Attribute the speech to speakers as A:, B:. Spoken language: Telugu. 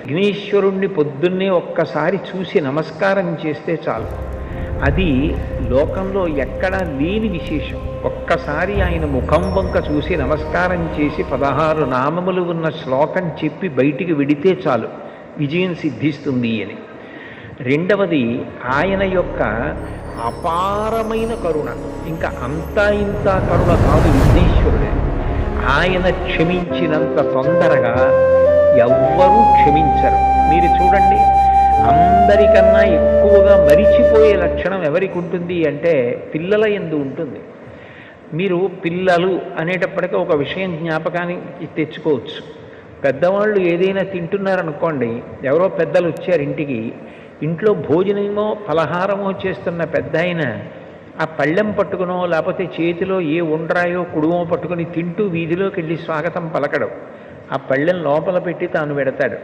A: విఘ్నేశ్వరుణ్ణి పొద్దున్నే ఒక్కసారి చూసి నమస్కారం చేస్తే చాలు. అది లోకంలో ఎక్కడా లేని విశేషం. ఒక్కసారి ఆయన ముఖం వంక చూసి నమస్కారం చేసి 16 నామములు ఉన్న శ్లోకం చెప్పి బయటికి వెడితే చాలు విజయం సిద్ధిస్తుంది అని. రెండవది ఆయన యొక్క అపారమైన కరుణ. ఇంకా అంతా ఇంత కరుణ కాదు విఘ్నేశ్వరుడే. ఆయన క్షమించినంత తొందరగా ఎవ్వరూ క్షమించరు. మీరు చూడండి, అందరికన్నా ఎక్కువగా మరిచిపోయే లక్షణం ఎవరికి ఉంటుంది అంటే పిల్లల యందు ఉంటుంది. మీరు పిల్లలు అనేటప్పటికీ ఒక విషయం జ్ఞాపకానికి తెచ్చుకోవచ్చు. పెద్దవాళ్ళు ఏదైనా తింటున్నారనుకోండి, ఎవరో పెద్దలు వచ్చారు ఇంటికి, ఇంట్లో భోజనమో ఫలహారమో చేస్తున్న పెద్ద ఆయన ఆ పళ్ళెం పట్టుకునో లేకపోతే చేతిలో ఏ ఉండ్రాయో కుడుమో పట్టుకుని తింటూ వీధిలోకి వెళ్ళి స్వాగతం పలకడం. ఆ పళ్ళెం లోపల పెట్టి తాను పెడతాడు.